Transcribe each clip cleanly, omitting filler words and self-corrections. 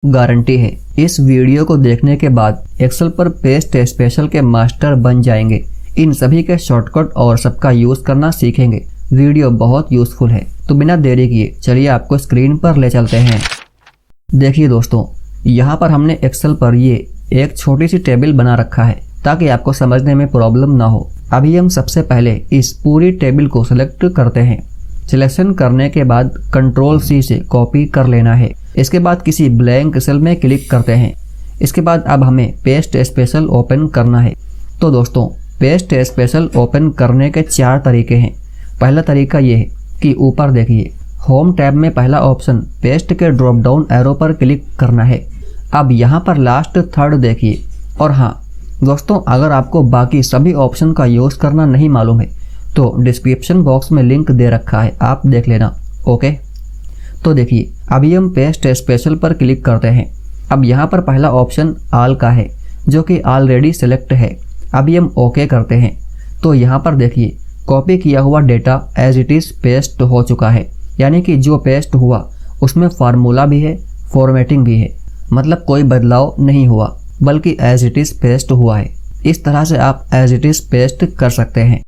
Guarantee है। इस video को देखने के बाद एक्सेल पर पेस्ट स्पेशल के मास्टर बन जाएंगे। इन सभी के शॉर्टकट और सबका यूज करना सीखेंगे। वीडियो बहुत यूजफुल है, तो बिना देरी किए चलिए आपको स्क्रीन पर ले चलते हैं। देखिए दोस्तों, यहाँ पर हमने एक्सेल पर ये एक छोटी सी टेबल बना रखा है ताकि आपको समझने में प्रॉब्लम ना हो। अभी हम सबसे पहले इस पूरी टेबल को सिलेक्ट करते हैं। सिलेक्शन करने के बाद कंट्रोल C से कॉपी कर लेना है। इसके बाद किसी ब्लैंक सेल में क्लिक करते हैं। इसके बाद अब हमें पेस्ट स्पेशल ओपन करना है। तो दोस्तों, पेस्ट स्पेशल ओपन करने के 4 तरीके हैं। पहला तरीका ये है कि ऊपर देखिए, होम टैब में पहला ऑप्शन पेस्ट के ड्रॉप डाउन एरो पर क्लिक करना है। अब यहाँ पर लास्ट थर्ड देखिए। और हाँ दोस्तों, अगर आपको बाकी सभी ऑप्शन का यूज करना नहीं मालूम है तो डिस्क्रिप्शन बॉक्स में लिंक दे रखा है, आप देख लेना। ओके, तो देखिए अभी हम पेस्ट स्पेशल पर क्लिक करते हैं। अब यहाँ पर पहला ऑप्शन ऑल का है जो कि ऑलरेडी सिलेक्ट है। अभी हम ओके करते हैं। तो यहाँ पर देखिए कॉपी किया हुआ data as it is paste हो चुका है, यानी कि जो पेस्ट हुआ उसमें फार्मूला भी है, फॉर्मेटिंग भी है। मतलब कोई बदलाव नहीं हुआ बल्कि एज इट इज पेस्ट हुआ है। इस तरह से आप एज इट इज पेस्ट कर सकते हैं।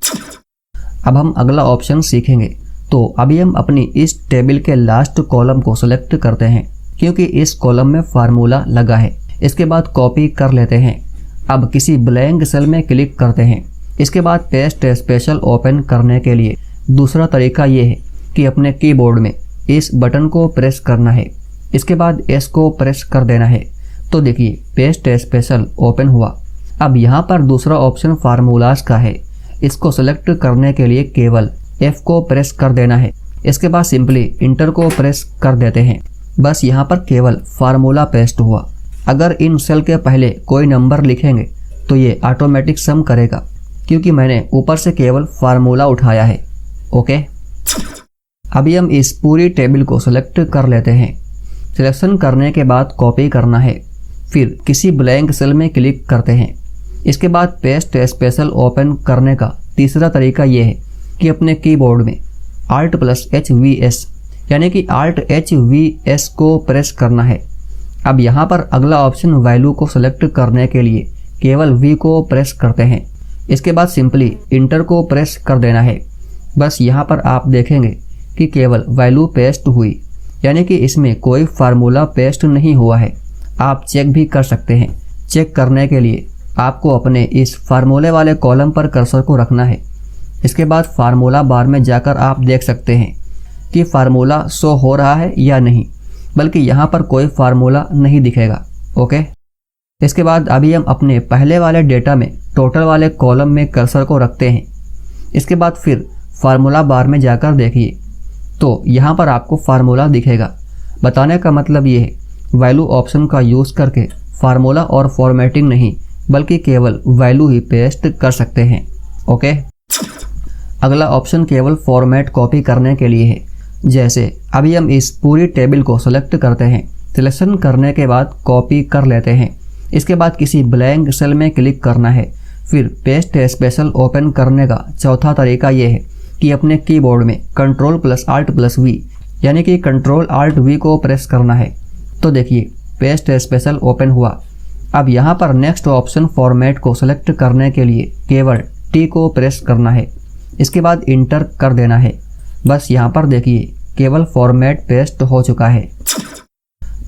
अब हम अगला ऑप्शन सीखेंगे। तो अभी हम अपनी इस टेबल के लास्ट कॉलम को सिलेक्ट करते हैं क्योंकि इस कॉलम में फार्मूला लगा है। इसके बाद कॉपी कर लेते हैं। अब किसी ब्लैंक सेल में क्लिक करते हैं। इसके बाद पेस्ट स्पेशल ओपन करने के लिए दूसरा तरीका ये है कि अपने कीबोर्ड में इस बटन को प्रेस करना है। इसके बाद S को प्रेस कर देना है। तो देखिए पेस्ट स्पेशल ओपन हुआ। अब यहाँ पर दूसरा ऑप्शन फार्मूलाज का है। इसको सेलेक्ट करने के लिए केवल F को प्रेस कर देना है। इसके बाद सिंपली इंटर को प्रेस कर देते हैं। बस यहाँ पर केवल फार्मूला पेस्ट हुआ। अगर इन सेल के पहले कोई नंबर लिखेंगे तो ये ऑटोमेटिक सम करेगा क्योंकि मैंने ऊपर से केवल फार्मूला उठाया है। ओके, अभी हम इस पूरी टेबल को सिलेक्ट कर लेते हैं। सिलेक्शन करने के बाद कॉपी करना है। फिर किसी ब्लैंक सेल में क्लिक करते हैं। इसके बाद पेस्ट स्पेशल ओपन करने का तीसरा तरीका ये है कि अपने कीबोर्ड में Alt+HVS यानी कि Alt+HVS को प्रेस करना है। अब यहाँ पर अगला ऑप्शन वैल्यू को सिलेक्ट करने के लिए केवल V को प्रेस करते हैं। इसके बाद सिंपली इंटर को प्रेस कर देना है। बस यहाँ पर आप देखेंगे कि केवल वैल्यू पेस्ट हुई, यानी कि इसमें कोई फार्मूला पेस्ट नहीं हुआ है। आप चेक भी कर सकते हैं। चेक करने के लिए आपको अपने इस फार्मूले वाले कॉलम पर कर्सर को रखना है। इसके बाद फार्मूला बार में जाकर आप देख सकते हैं कि फार्मूला शो हो रहा है या नहीं, बल्कि यहाँ पर कोई फार्मूला नहीं दिखेगा। ओके, इसके बाद अभी हम अपने पहले वाले डेटा में टोटल वाले कॉलम में कर्सर को रखते हैं। इसके बाद फिर फार्मूला बार में जाकर देखिए तो यहाँ पर आपको फार्मूला दिखेगा। बताने का मतलब ये है वैल्यू ऑप्शन का यूज़ करके फार्मूला और फॉर्मेटिंग नहीं बल्कि केवल वैल्यू ही पेस्ट कर सकते हैं। ओके, अगला ऑप्शन केवल फॉर्मेट कॉपी करने के लिए है। जैसे अभी हम इस पूरी टेबल को सिलेक्ट करते हैं। सिलेक्शन करने के बाद कॉपी कर लेते हैं। इसके बाद किसी ब्लैंक सेल में क्लिक करना है। फिर पेस्ट स्पेशल ओपन करने का चौथा तरीका ये है कि अपने कीबोर्ड में Ctrl+Alt+V यानी कि Ctrl+Alt+V को प्रेस करना है। तो देखिए पेस्ट स्पेशल ओपन हुआ। अब यहाँ पर नेक्स्ट ऑप्शन फॉर्मेट को सिलेक्ट करने के लिए केवल T को प्रेस करना है। इसके बाद इंटर कर देना है। बस यहाँ पर देखिए केवल फॉर्मेट पेस्ट हो चुका है।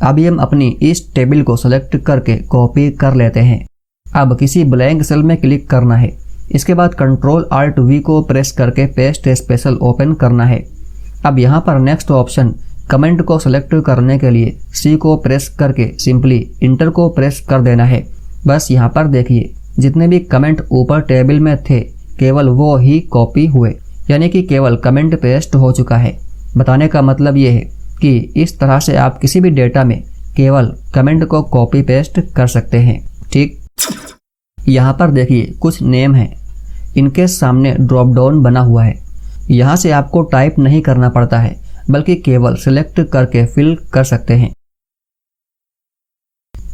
अभी हम अपनी इस टेबल को सिलेक्ट करके कॉपी कर लेते हैं। अब किसी ब्लैंक सेल में क्लिक करना है। इसके बाद Ctrl+Alt+V को प्रेस करके पेस्ट स्पेशल ओपन करना है। अब यहाँ पर नेक्स्ट ऑप्शन कमेंट को सिलेक्ट करने के लिए C को प्रेस करके सिंपली इंटर को प्रेस कर देना है। बस यहाँ पर देखिए जितने भी कमेंट ऊपर टेबल में थे केवल वो ही कॉपी हुए, यानी कि केवल कमेंट पेस्ट हो चुका है। बताने का मतलब ये है कि इस तरह से आप किसी भी डेटा में केवल कमेंट को कॉपी पेस्ट कर सकते हैं। ठीक, यहाँ पर देखिए कुछ नेम हैं, इनके सामने ड्रॉप डाउन बना हुआ है। यहाँ से आपको टाइप नहीं करना पड़ता है बल्कि केवल सिलेक्ट करके फिल कर सकते हैं।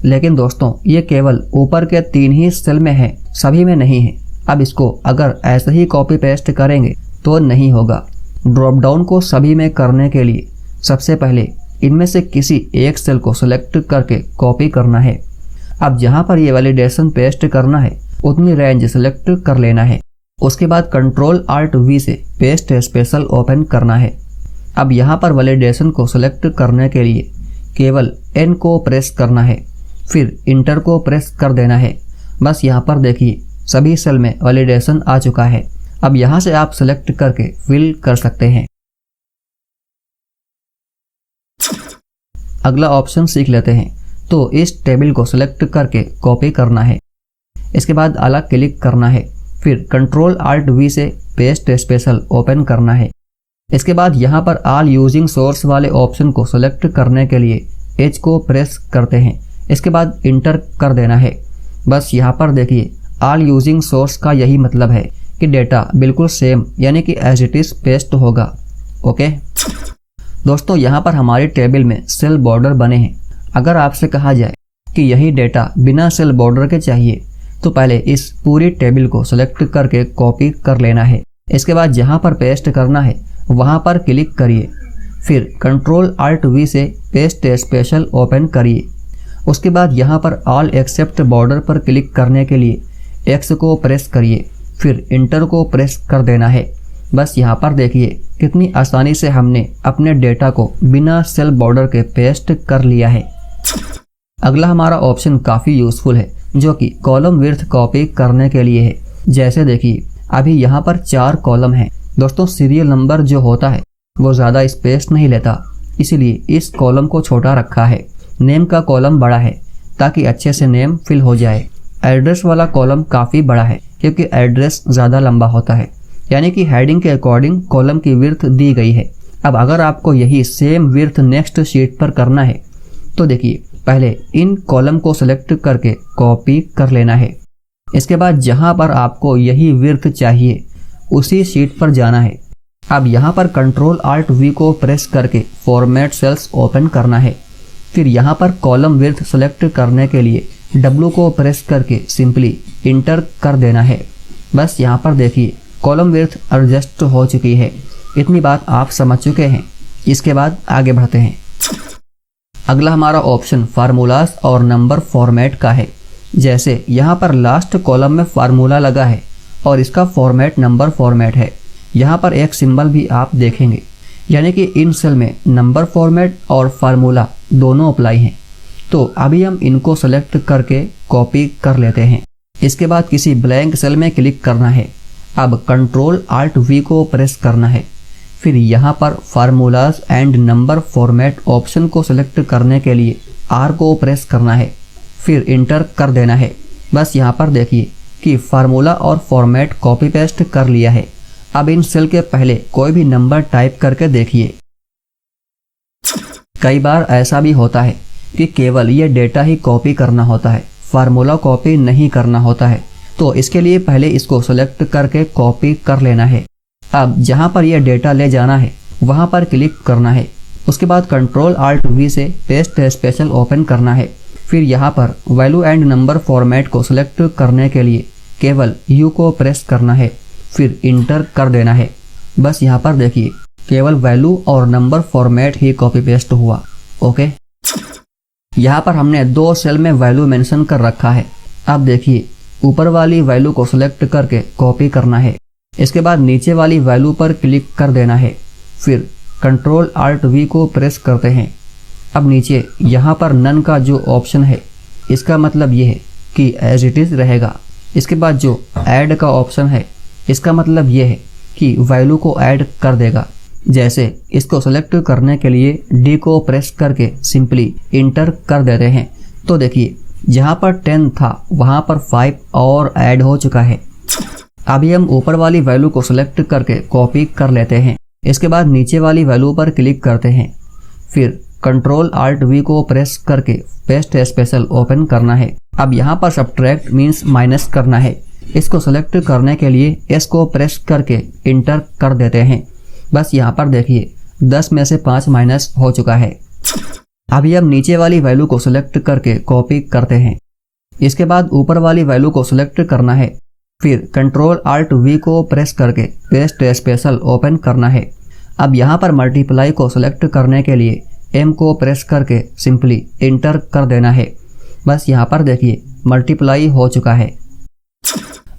लेकिन दोस्तों ये केवल ऊपर के 3 ही सेल में है, सभी में नहीं है। अब इसको अगर ऐसे ही कॉपी पेस्ट करेंगे तो नहीं होगा। ड्रॉप डाउन को सभी में करने के लिए सबसे पहले इनमें से किसी एक सेल को सिलेक्ट करके कॉपी करना है। अब जहां पर ये वैलिडेशन पेस्ट करना है उतनी रेंज सिलेक्ट कर लेना है। उसके बाद कंट्रोल आल्ट वी से पेस्ट स्पेशल ओपन करना है। अब यहाँ पर वैलिडेशन को सिलेक्ट करने के लिए केवल N को प्रेस करना है, फिर इंटर को प्रेस कर देना है। बस यहाँ पर देखिए सभी सेल में वैलिडेशन आ चुका है। अब यहाँ से आप सिलेक्ट करके फिल कर सकते हैं। अगला ऑप्शन सीख लेते हैं। तो इस टेबल को सिलेक्ट करके कॉपी करना है। इसके बाद अलग क्लिक करना है, फिर कंट्रोल आल्ट वी से पेस्ट स्पेशल ओपन करना है। इसके बाद यहाँ पर ऑल यूजिंग सोर्स वाले ऑप्शन को सिलेक्ट करने के लिए H को प्रेस करते हैं। इसके बाद इंटर कर देना है। बस यहाँ पर देखिए ऑल यूजिंग सोर्स का यही मतलब है कि डेटा बिल्कुल सेम यानी कि एज इट इज पेस्ट होगा। ओके दोस्तों, यहाँ पर हमारे टेबल में सेल बॉर्डर बने हैं। अगर आपसे कहा जाए कि यही डेटा बिना सेल बॉर्डर के चाहिए तो पहले इस पूरी टेबल को सिलेक्ट करके कॉपी कर लेना है। इसके बाद जहाँ पर पेस्ट करना है वहाँ पर क्लिक करिए, फिर कंट्रोल आल्ट वी से पेस्ट स्पेशल ओपन करिए। उसके बाद यहाँ पर ऑल एक्सेप्ट बॉर्डर पर क्लिक करने के लिए X को प्रेस करिए, फिर इंटर को प्रेस कर देना है। बस यहाँ पर देखिए कितनी आसानी से हमने अपने डेटा को बिना सेल बॉर्डर के पेस्ट कर लिया है। अगला हमारा ऑप्शन काफ़ी यूजफुल है जो कि कॉलम विड्थ कॉपी करने के लिए है। जैसे देखिए अभी यहाँ पर 4 कॉलम हैं। दोस्तों सीरियल नंबर जो होता है वो ज़्यादा स्पेस नहीं लेता, इसलिए इस कॉलम को छोटा रखा है। नेम का कॉलम बड़ा है ताकि अच्छे से नेम फिल हो जाए। एड्रेस वाला कॉलम काफ़ी बड़ा है क्योंकि एड्रेस ज़्यादा लंबा होता है, यानी कि हेडिंग के अकॉर्डिंग कॉलम की विड्थ दी गई है। अब अगर आपको यही सेम विड्थ नेक्स्ट शीट पर करना है तो देखिए पहले इन कॉलम को सिलेक्ट करके कॉपी कर लेना है। इसके बाद जहां पर आपको यही विड्थ चाहिए उसी शीट पर जाना है। अब यहाँ पर कंट्रोल आल्ट वी को प्रेस करके फॉर्मेट सेल्स ओपन करना है। फिर यहाँ पर कॉलम विड्थ सेलेक्ट करने के लिए W को प्रेस करके सिंपली इंटर कर देना है। बस यहाँ पर देखिए कॉलम विड्थ एडजस्ट हो चुकी है। इतनी बात आप समझ चुके हैं। इसके बाद आगे बढ़ते हैं। अगला हमारा ऑप्शन फार्मूलाज और नंबर फॉर्मेट का है। जैसे यहाँ पर लास्ट कॉलम में फार्मूला लगा है और इसका फॉर्मेट नंबर फॉर्मेट है। यहाँ पर एक सिंबल भी आप देखेंगे, यानी कि इन सेल में नंबर फॉर्मेट और फार्मूला दोनों अप्लाई हैं। तो अभी हम इनको सेलेक्ट करके कॉपी कर लेते हैं। इसके बाद किसी ब्लैंक सेल में क्लिक करना है। अब कंट्रोल आल्ट वी को प्रेस करना है। फिर यहाँ पर formulas and number format option को सिलेक्ट करने के लिए R को प्रेस करना है, फिर इंटर कर देना है। बस यहाँ पर देखिए कि फार्मूला और फॉर्मेट कॉपी पेस्ट कर लिया है। अब इन सेल के पहले कोई भी नंबर टाइप करके देखिए। कई बार ऐसा भी होता है कि केवल ये डेटा ही कॉपी करना होता है, फार्मूला कॉपी नहीं करना होता है। तो इसके लिए पहले इसको सेलेक्ट करके कॉपी कर लेना है। अब जहाँ पर यह डेटा ले जाना है वहाँ पर क्लिक करना है। उसके बाद कंट्रोल आल्ट वी से पेस्ट स्पेशल ओपन करना है। फिर यहाँ पर वैल्यू एंड नंबर फॉर्मेट को सिलेक्ट करने के लिए केवल U को प्रेस करना है, फिर इंटर कर देना है। बस यहाँ पर देखिए केवल वैल्यू और नंबर फॉर्मेट ही कॉपी पेस्ट हुआ। ओके, यहाँ पर हमने 2 सेल में वैल्यू मेंशन कर रखा है। अब देखिए ऊपर वाली वैल्यू को सिलेक्ट करके कॉपी करना है। इसके बाद नीचे वाली वैल्यू पर क्लिक कर देना है, फिर कंट्रोल आल्ट वी को प्रेस करते हैं। अब नीचे यहाँ पर नन का जो ऑप्शन है इसका मतलब ये है कि एज इट इज रहेगा। इसके बाद जो ऐड का ऑप्शन है इसका मतलब ये है कि वैल्यू को ऐड कर देगा। जैसे इसको सेलेक्ट करने के लिए D को प्रेस करके सिंपली इंटर कर देते हैं। तो देखिए जहाँ पर 10 था वहाँ पर 5 और ऐड हो चुका है। अभी हम ऊपर वाली वैल्यू को सिलेक्ट करके कॉपी कर लेते हैं। इसके बाद नीचे वाली वैल्यू पर क्लिक करते हैं, फिर कंट्रोल आल्ट वी को प्रेस करके पेस्ट स्पेशल ओपन करना है। अब यहाँ पर सब्ट्रैक्ट मीन्स माइनस करना है। इसको सेलेक्ट करने के लिए S को प्रेस करके इंटर कर देते हैं। बस यहाँ पर देखिए 10 में से 5 माइनस हो चुका है। अभी हम नीचे वाली वैल्यू को सिलेक्ट करके कॉपी करते हैं। इसके बाद ऊपर वाली वैल्यू को सिलेक्ट करना है, फिर कंट्रोल आल्ट वी को प्रेस करके पेस्ट स्पेशल ओपन करना है। अब यहाँ पर मल्टीप्लाई को सिलेक्ट करने के लिए M को प्रेस करके सिंपली इंटर कर देना है। बस यहाँ पर देखिए मल्टीप्लाई हो चुका है।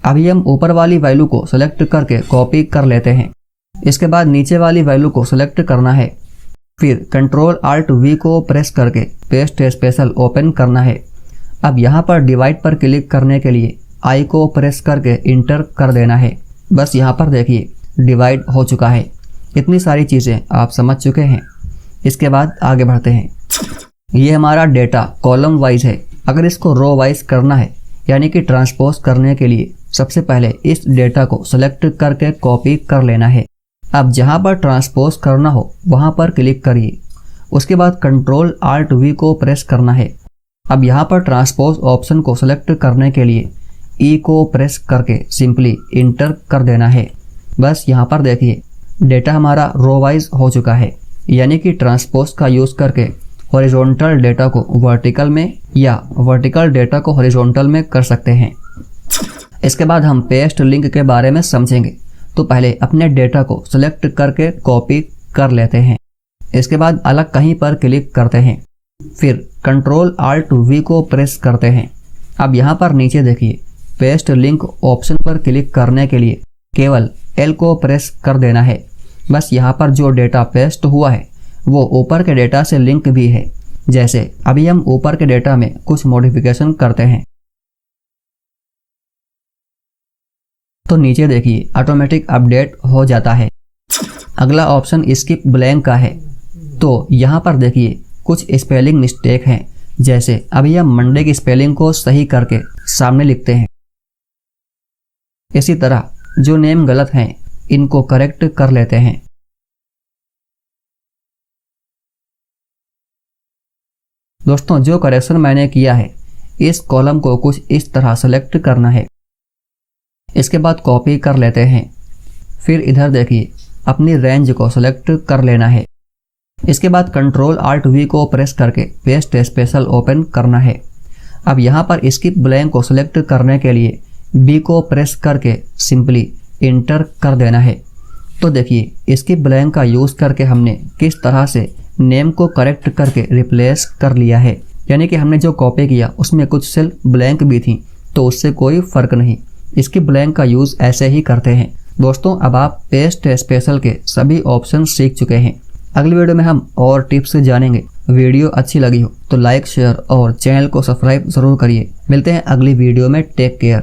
अभी हम ऊपर वाली वैल्यू को सिलेक्ट करके कॉपी कर लेते हैं। इसके बाद नीचे वाली वैल्यू को सिलेक्ट करना है। फिर कंट्रोल Alt V को प्रेस करके पेस्ट स्पेशल ओपन करना है। अब यहाँ पर डिवाइड पर क्लिक करने के लिए I को प्रेस करके इंटर कर देना है। बस यहाँ पर देखिए डिवाइड हो चुका है। इतनी सारी चीज़ें आप समझ चुके हैं। इसके बाद आगे बढ़ते हैं। ये हमारा डेटा कॉलम वाइज है। अगर इसको रो वाइज करना है यानी कि ट्रांसपोज करने के लिए सबसे पहले इस डेटा को सेलेक्ट करके कॉपी कर लेना है। अब जहाँ पर ट्रांसपोज करना हो वहाँ पर क्लिक करिए। उसके बाद कंट्रोल Alt V को प्रेस करना है। अब यहाँ पर ट्रांसपोज ऑप्शन को सेलेक्ट करने के लिए E को प्रेस करके सिंपली इंटर कर देना है। बस यहाँ पर देखिए डेटा हमारा रो वाइज हो चुका है, यानी कि ट्रांसपोज का यूज़ करके हॉरिजॉन्टल डेटा को वर्टिकल में या वर्टिकल डेटा को हॉरिजॉन्टल में कर सकते हैं। इसके बाद हम पेस्ट लिंक के बारे में समझेंगे। तो पहले अपने डेटा को सिलेक्ट करके कॉपी कर लेते हैं। इसके बाद अलग कहीं पर क्लिक करते हैं। फिर कंट्रोल Alt V को प्रेस करते हैं। अब यहाँ पर नीचे देखिए पेस्ट लिंक ऑप्शन पर क्लिक करने के लिए केवल L को प्रेस कर देना है। बस यहाँ पर जो डेटा पेस्ट हुआ है वो ऊपर के डेटा से लिंक भी है। जैसे अभी हम ऊपर के डेटा में कुछ मॉडिफिकेशन करते हैं तो नीचे देखिए ऑटोमेटिक अपडेट हो जाता है। अगला ऑप्शन स्किप ब्लैंक का है। तो यहाँ पर देखिए कुछ स्पेलिंग मिस्टेक हैं। जैसे अभी हम मंडे की स्पेलिंग को सही करके सामने लिखते हैं। इसी तरह जो नेम गलत हैं इनको करेक्ट कर लेते हैं। दोस्तों जो करेक्शन मैंने किया है इस कॉलम को कुछ इस तरह सेलेक्ट करना है। इसके बाद कॉपी कर लेते हैं। फिर इधर देखिए अपनी रेंज को सेलेक्ट कर लेना है। इसके बाद कंट्रोल Alt V को प्रेस करके पेस्ट स्पेशल ओपन करना है। अब यहाँ पर स्किप ब्लैंक को सिलेक्ट करने के लिए B को प्रेस करके सिंपली इंटर कर देना है। तो देखिए स्किप ब्लैंक का यूज़ करके हमने किस तरह से नेम को करेक्ट करके रिप्लेस कर लिया है। यानी कि हमने जो कॉपी किया उसमें कुछ सेल ब्लैंक भी थी तो उससे कोई फ़र्क नहीं। स्किप ब्लैंक का यूज़ ऐसे ही करते हैं। दोस्तों अब आप पेस्ट स्पेशल के सभी ऑप्शन सीख चुके हैं। अगली वीडियो में हम और टिप्स जानेंगे। वीडियो अच्छी लगी हो तो लाइक शेयर और चैनल को सब्सक्राइब जरूर करिए। मिलते हैं अगली वीडियो में। Take care.